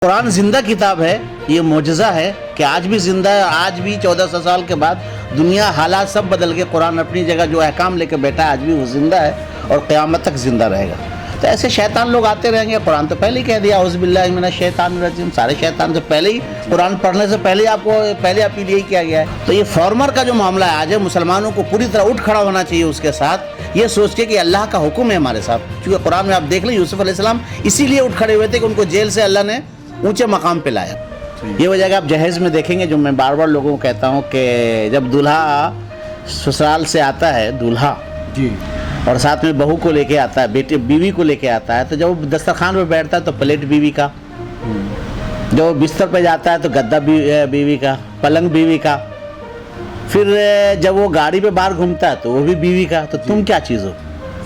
قرآن زندہ کتاب ہے، یہ معجزہ ہے کہ آج بھی زندہ ہے۔ آج بھی 1400 سال کے بعد دنیا حالات سب بدل کے قرآن اپنی جگہ جو احکام لے کے بیٹھا ہے، آج بھی وہ زندہ ہے اور قیامت تک زندہ رہے گا۔ تو ایسے شیطان لوگ آتے رہیں گے۔ قرآن تو پہلے ہی کہہ دیا اعوذ باللہ من الشیطان الرجیم، سارے شیطان سے پہلے ہی قرآن پڑھنے سے پہلے آپ کو پہلے اپیل یہی کیا گیا ہے۔ تو یہ فارمر کا جو معاملہ ہے آج ہے، مسلمانوں کو پوری طرح اٹھ کھڑا ہونا چاہیے اس کے ساتھ، یہ سوچ کے کہ اللہ کا حکم ہے ہمارے ساتھ۔ کیونکہ قرآن میں آپ دیکھ لیں یوسف علیہ السلام اسی لیے اٹھ کھڑے ہوئے تھے کہ ان کو جیل سے اللہ نے اونچے مقام پہ لایا۔ یہ وجہ کہ آپ جہیز میں دیکھیں گے، جو میں بار بار لوگوں کو کہتا ہوں کہ جب دولہا سسرال سے آتا ہے، دولہا جی، اور ساتھ میں بہو کو لے کے آتا ہے، بیٹی بیوی کو لے کے آتا ہے، تو جب وہ دسترخوان پہ بیٹھتا ہے تو پلیٹ بیوی کا، جب وہ بستر پہ جاتا ہے تو گدا بیوی کا، پلنگ بیوی کا، پھر جب وہ گاڑی پہ باہر گھومتا ہے تو وہ بھی بیوی کا۔ تو تم کیا چیز ہو؟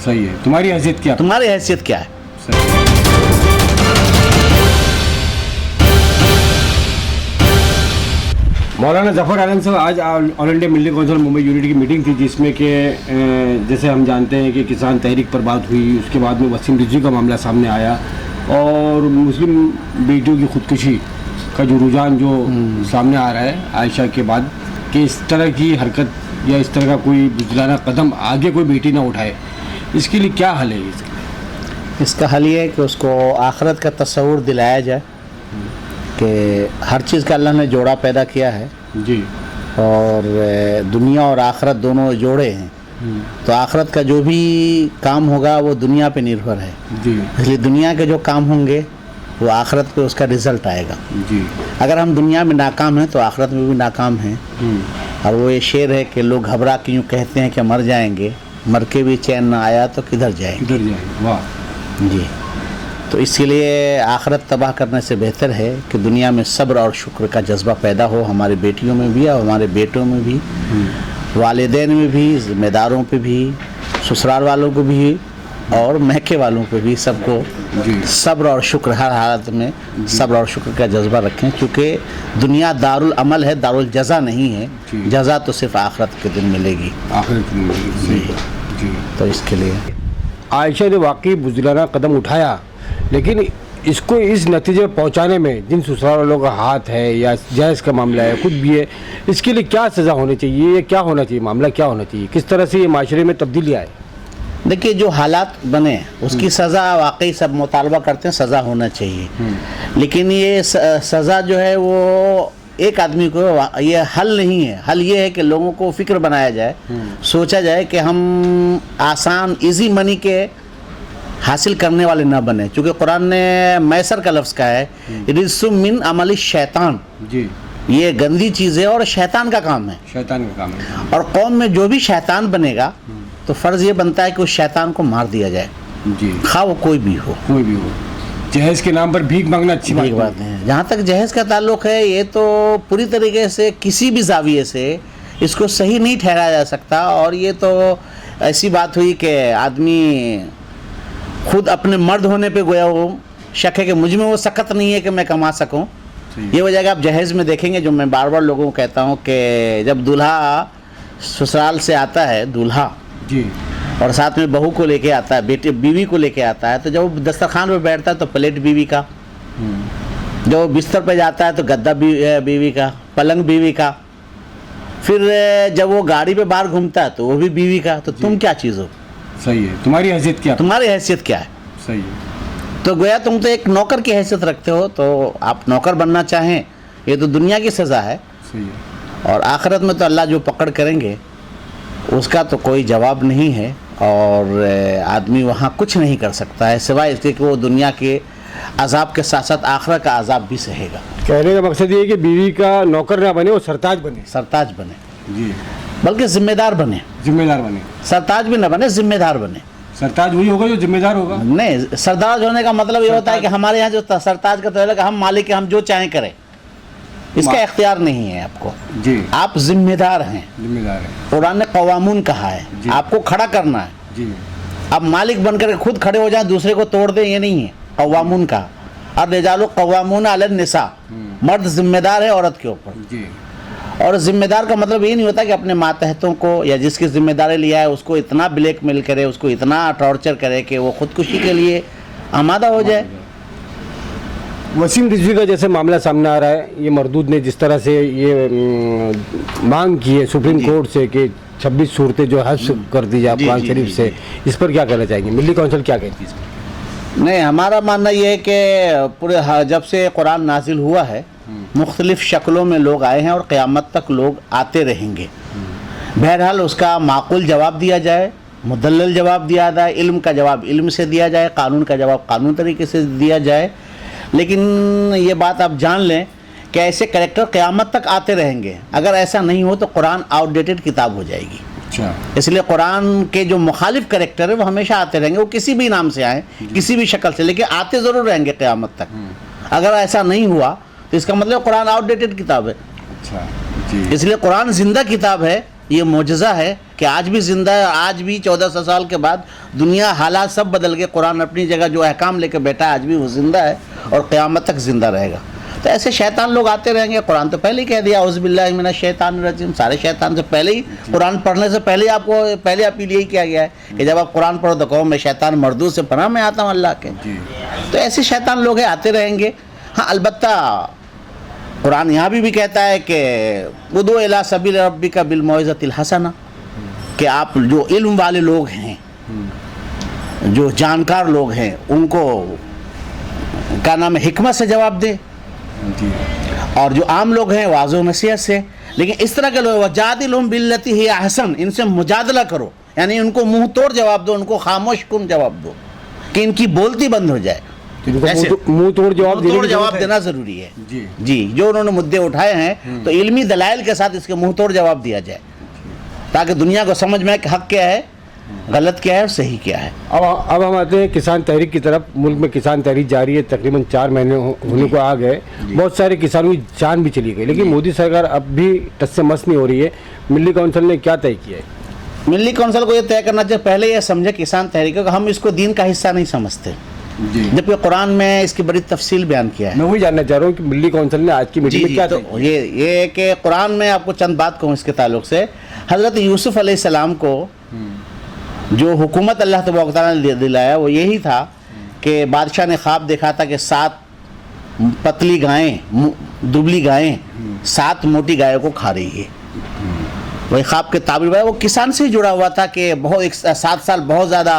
صحیح ہے۔ تمہاری حیثیت کیا؟ تمہاری حیثیت کیا ہے؟ مولانا ظفر عالم صاحب، آج آل انڈیا ملی کونسل ممبئی یونٹی کی میٹنگ تھی، جس میں کہ جیسے ہم جانتے ہیں کہ کسان تحریک پر بات ہوئی، اس کے بعد میں وسیم رضوی کا معاملہ سامنے آیا اور مسلم بیٹیوں کی خودکشی کا جو رجحان جو سامنے آ رہا ہے عائشہ کے بعد، کہ اس طرح کی حرکت یا اس طرح کا کوئی بزدلانہ قدم آگے کوئی بیٹی نہ اٹھائے، اس کے لیے کیا حل ہے؟ اس کا حل یہ ہے کہ اس کو آخرت کا تصور دلایا جائے کہ ہر چیز کا اللہ نے جوڑا پیدا کیا ہے، جی، اور دنیا اور آخرت دونوں جوڑے ہیں، تو آخرت کا جو بھی کام ہوگا وہ دنیا پہ نربھر ہے، جی، اس لیے دنیا کے جو کام ہوں گے وہ آخرت پہ اس کا رزلٹ آئے گا۔ جی، اگر ہم دنیا میں ناکام ہیں تو آخرت میں بھی ناکام ہیں۔ اور وہ یہ شعر ہے کہ لوگ گھبرا کے یوں کہتے ہیں کہ مر جائیں گے، مر کے بھی چین نہ آیا تو کدھر جائیں گے۔ ادھر جائیں، واہ، جی، تو اس کے لیے آخرت تباہ کرنے سے بہتر ہے کہ دنیا میں صبر اور شکر کا جذبہ پیدا ہو، ہماری بیٹیوں میں بھی اور ہمارے بیٹوں میں بھی، والدین میں بھی، ذمہ داروں پہ بھی، سسرال والوں کو بھی اور میکے والوں پہ بھی، سب کو صبر اور شکر، ہر حالت میں صبر اور شکر کا جذبہ رکھیں، کیونکہ دنیا دارالعمل ہے، دارالجزا نہیں ہے۔ جزا تو صرف آخرت کے دن ملے گی، آخرت میں ملے گی۔ جی، تو اس کے لیے عائشہ نے واقعی بزدلانہ قدم اٹھایا، لیکن اس کو اس نتیجے میں پہنچانے میں جن سسرال والوں کا ہاتھ ہے یا جہیز کا معاملہ ہے، خود بھی ہے، اس کے لیے کیا سزا ہونی چاہیے یا کیا ہونا چاہیے، معاملہ کیا ہونا چاہیے، کس طرح سے یہ معاشرے میں تبدیلی آئے؟ دیکھیے، جو حالات بنے اس کی سزا واقعی سب مطالبہ کرتے ہیں، سزا ہونا چاہیے، لیکن یہ سزا جو ہے وہ ایک آدمی کو یہ حل نہیں ہے۔ حل یہ ہے کہ لوگوں کو فکر بنایا جائے، سوچا جائے کہ ہم آسان ایزی منی کے حاصل کرنے والے نہ بنے، چونکہ قرآن نے میسر کا لفظ کہا ہے، رجس من عمل الشیطان، جی، یہ گندی چیز ہے اور شیطان کا کام ہے۔ شیطان کا کام ہے۔ اور قوم میں جو بھی شیطان بنے گا تو فرض یہ بنتا ہے کہ اس شیطان کو مار دیا جائے، جی، خواہ وہ کوئی بھی ہو، کوئی بھی ہو۔ جہیز کے نام پر بھیک مانگنا اچھی ٹھیک بات ہے۔ جہاں تک جہیز کا تعلق ہے، یہ تو پوری طریقے سے کسی بھی زاویے سے اس کو صحیح نہیں ٹھہرایا جا سکتا، اور یہ تو ایسی بات ہوئی کہ آدمی خود اپنے مرد ہونے پہ گویا وہ شک ہے کہ مجھ میں وہ سخت نہیں ہے کہ میں کما سکوں۔ یہ وجہ کہ آپ جہیز میں دیکھیں گے، جو میں بار بار لوگوں کو کہتا ہوں کہ جب دولہا سسرال سے آتا ہے، دولہا، جی، اور ساتھ میں بہو کو لے کے آتا ہے، بیٹی بیوی کو لے کے آتا ہے، تو جب وہ دسترخوان پہ بیٹھتا ہے تو پلیٹ بیوی کا، جب وہ بستر پہ جاتا ہے تو گدا بیوی کا، پلنگ بیوی کا، پھر جب وہ گاڑی پہ باہر گھومتا ہے تو وہ بھی بیوی کا۔ تو تم کیا چیز ہو؟ صحیح ہے۔ تمہاری حیثیت کیا؟ تمہاری حیثیت کیا ہے؟ صحیح ہے۔ تو گویا تم تو ایک نوکر کی حیثیت رکھتے ہو، تو آپ نوکر بننا چاہیں، یہ تو دنیا کی سزا ہے، صحیح ہے۔ اور آخرت میں تو اللہ جو پکڑ کریں گے اس کا تو کوئی جواب نہیں ہے، اور آدمی وہاں کچھ نہیں کر سکتا ہے سوائے اس کے کہ وہ دنیا کے عذاب کے ساتھ ساتھ آخرت کا عذاب بھی سہے گا۔ کہنے کا مقصد یہ ہے کہ بیوی کا نوکر نہ بنے، وہ سرتاج بنے۔ سرتاج بنے، جی، بلکہ ذمہ دار بنے، ذمہ دار بنے۔ سرتاج بھی نہ بنے، ذمہ دار بنے۔ سرتاج وہی ہوگا جو ذمہ دار ہوگا۔ نہیں، سردار ہونے کا مطلب یہ ہوتا ہے کہ ہمارے یہاں جو سرتاج کا تعلق ہے، ہم مالک ہیں، ہم جو چاہیں کریں، اس کا اختیار نہیں ہے آپ کو۔ جی، آپ ذمہ دار ہیں، ذمہ دار ہے۔ قرآن نے قوامون کہا ہے، آپ کو کھڑا کرنا ہے۔ جی، اب مالک بن کر خود کھڑے ہو جائیں، دوسرے کو توڑ دیں، یہ نہیں ہے۔ قوامون کہا، اور رجال قوامون علی النساء، مرد ذمہ دار ہے عورت کے اوپر۔ جی، اور ذمہ دار کا مطلب یہ نہیں ہوتا کہ اپنے ماتحتوں کو یا جس کی ذمہ داری لیا ہے اس کو اتنا بلیک میل کرے، اس کو اتنا ٹارچر کرے کہ وہ خودکشی کے لیے آمادہ ہو جائے۔ वसीम रिजवी का जैसे मामला सामने आ रहा है, ये मरदूद ने जिस तरह से ये मांग की है सुप्रीम कोर्ट से कि 26 सूरतें जो हस्फ कर दी जाए कुरान शरीफ से, इस पर क्या कहना चाहेंगे? मिली काउंसिल क्या कहती है इस पर? नहीं, हमारा मानना ये है कि पूरे जब से कुरान नाजिल हुआ है मुख्तलिफ शक्लों में लोग आए हैं और क़यामत तक लोग आते रहेंगे। बहरहाल उसका माकूल जवाब दिया जाए, मुदल्लल जवाब दिया जाए, इल्म का जवाब इल्म से दिया जाए, कानून का जवाब कानून तरीके से दिया जाए। लेकिन ये बात आप जान लें कि ऐसे कैरेक्टर क़यामत तक आते रहेंगे। अगर ऐसा नहीं हो तो कुरान आउटडेटेड किताब हो जाएगी। अच्छा, इसलिए कुरान के जो मुखालिफ कैरेक्टर है वो हमेशा आते रहेंगे, वो किसी भी नाम से आए, किसी भी शक्ल से, लेकिन आते ज़रूर रहेंगे क़यामत तक। अगर ऐसा नहीं हुआ तो इसका मतलब कुरान आउटडेटेड किताब है। अच्छा जी। इसलिए कुरान ज़िंदा किताब है। ये मोजज़ा है कि आज भी ज़िंदा है। आज भी 1400 साल के बाद दुनिया हालात सब बदल गए, कुरान अपनी जगह जो अहकाम लेके बैठा है आज भी वो ज़िंदा है और क़यामत तक ज़िंदा रहेगा। तो ऐसे शैतान लोग आते रहेंगे। कुरान तो पहले ही कह दिया औज़ु बिल्लाहि मिनश शैतानिर रजीम, सारे शैतान से पहले ही, कुरान पढ़ने से पहले आपको पहले अपील यही किया गया है कि जब आप कुरान पढ़ो तो कहो मैं शैतान मरदूद से पनाह में आता हूँ अल्लाह के। तो ऐसे शैतान लोग हैं, आते रहेंगे। हाँ, अलबत्ता कुरान यहाँ भी कहता है कि उदू इला सबील रब्बिका बिल मौइज़तिल हसना, कि आप जो इल्म वाले लोग हैं, जो जानकार लोग हैं, उनको क्या नाम है हिकमत से जवाब दे, और जो आम लोग हैं वाज़ो नसीहत से। लेकिन इस तरह के लोग वजादिलहुम बिल्लती ही अहसन, इनसे मुजादला करो, यानी उनको मुंह तोड़ जवाब दो, उनको खामोश कुन जवाब दो कि इनकी बोलती बंद हो जाए। मुंह तोड़ जवाब देना ज़रूरी है जी। जो उन्होंने मुद्दे उठाए हैं तो इल्मी दलाइल के साथ इसके मुंह तोड़ जवाब दिया जाए, ताकि दुनिया को समझ में आए कि हक़ क्या है, गलत क्या है और सही क्या है। अब हम आते हैं किसान तहरीक की तरफ। मुल्क में किसान तहरीक जारी है, तकरीबन 4 महीने होने को आ गए। बहुत सारे किसानों की जान भी चली गई, लेकिन मोदी सरकार अब भी टस से मस नहीं हो रही है। मिली काउंसिल ने क्या तय किया है? मिली काउंसिल को ये तय करना चाहिए, पहले ये समझे किसान तहरीक को हम इसको दीन का हिस्सा नहीं समझते, जबकि कुरान में इसकी बड़ी तफसील बयान किया है। मैं वही जानना चाह रहा हूँ कि मिली काउंसिल ने आज की मीटिंग में क्या तो ये कि कुरान में आपको चंद बात कहूँ इसके ताल्लुक से। हज़रत यूसुफ़ अलैहिस्सलाम को जो हुकूमत अल्लाह तबारक व तआला ने दिलाया वो यही था कि बादशाह ने ख्वाब देखा था कि 7 पतली गायें, दुबली गायें 7 मोटी गायों को खा रही है। वही ख्वाब के ताबिर वो किसान से ही जुड़ा हुआ था कि बहुत 7 साल बहुत ज़्यादा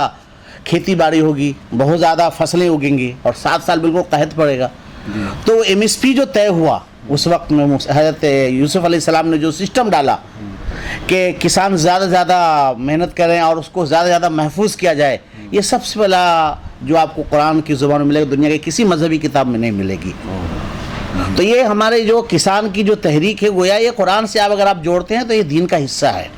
खेती बाड़ी होगी, बहुत ज़्यादा फसलें उगेंगी और 7 साल बिल्कुल कहत पड़ेगा। तो MSP जो तय हुआ उस वक्त में हज़रत यूसुफ़ अलैहिस्सलाम ने जो सिस्टम डाला कि किसान ज़्यादा से ज़्यादा मेहनत करें और उसको ज़्यादा से ज़्यादा महफूज किया जाए, ये सबसे पहला जो आपको कुरान की ज़ुबान में मिलेगा, दुनिया के किसी मजहबी किताब में नहीं मिलेगी। तो ये हमारे जो किसान की जो तहरीक है गोया ये कुरान से आप अगर आप जोड़ते हैं तो ये दीन का हिस्सा है।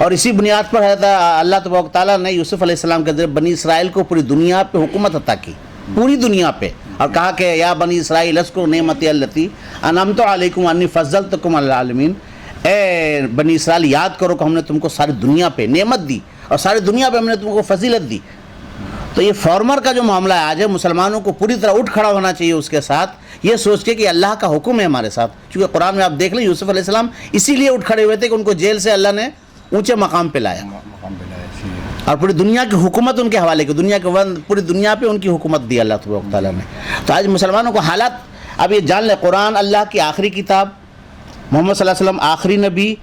और इसी बुनियाद पर अल्लाह तबारक व तआला ने यूसुफ़ अलैहिस्सलाम के ज़रिए बनी इसराइल को पूरी दुनिया पे हुकूमत अता की, पूरी दुनिया पे, और कहा कि या बनी इसराइल अज़्कुरू निअमती अल्लती अनअमतु अलैकुम अन्नी फ़ज़्ज़लतुकुम अलल आलमीन, ए बनी इसराइल याद करो कि हमने तुमको सारी दुनिया पे नेमत दी और सारी दुनिया पे हमने तुमको फजीलत दी। तो ये फॉर्मर का जो मामला है आज है, मुसलमानों को पूरी तरह उठ खड़ा होना चाहिए उसके साथ, ये सोच के कि अल्लाह का हुक्म है हमारे साथ। क्योंकि कुरान में आप देख लें यूसुफ़ अलैहिस्सलाम इसीलिए उठ खड़े हुए थे कि उनको जेल से अल्लाह ने ऊँचे मकाम पे लाया और पूरी दुनिया की हुकूमत उनके हवाले की, दुनिया के पूरी दुनिया पे उनकी हुकूमत दी अल्लाह तबारक व तआला ने। तो आज मुसलमानों को हालात, अब ये जान लें कुरान अल्लाह की आखिरी किताब, मोहम्मद सल्लल्लाहु अलैहि वसल्लम आखिरी नबी।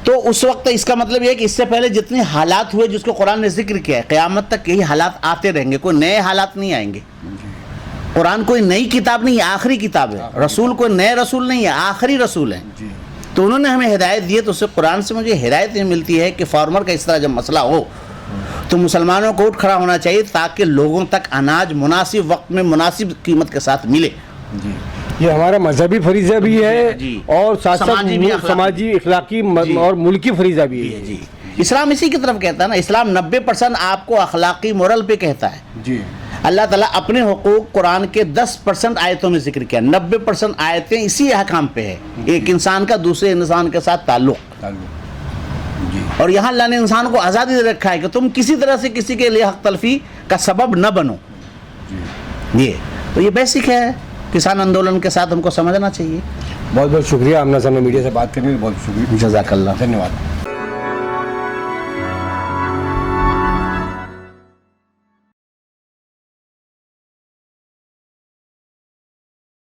तो उस वक्त इसका मतलब ये है कि इससे पहले जितने हालात हुए जिसको कुरान ने जिक्र किया है, क़यामत तक यही हालात आते रहेंगे, कोई नए हालात नहीं आएंगे। कुरान कोई नई किताब नहीं है, आखिरी किताब है। रसूल कोई नए रसूल नहीं है, आखिरी रसूल है। तो उन्होंने हमें हिदायत दी है, तो उससे कुरान से मुझे हिदायत ये मिलती है कि फार्मर का इस तरह जब मसला हो तो मुसलमानों को उठ खड़ा होना चाहिए ताकि लोगों तक अनाज मुनासिब वक्त में मुनासिब कीमत के साथ मिले। ये हमारा मजहबी फरीज़ा भी है और साथ साथ समाजी इखलाकी और मुल्की फरीज़ा भी है। जी, इस्लाम इसी की तरफ कहता है ना। इस्लाम 90% आपको अखलाकी मोरल पे कहता है। जी, अल्लाह ताला अपने हुकूक कुरान के 10% आयतों में जिक्र किया, 90% आयतें इसी अहकाम पे है, एक इंसान का दूसरे इंसान के साथ ताल्लुक़। और यहाँ अल्लाह ने इंसान को आज़ादी दे रखा है कि तुम किसी तरह से किसी के लिए हक तलफी का सबब न बनो। ये बेसिक है, किसान आंदोलन के साथ हमको समझना चाहिए। बहुत बहुत शुक्रिया आमना सामने मीडिया से बात करने के लिए, बहुत शुक्रिया, जज़ाकल्लाह, धन्यवाद।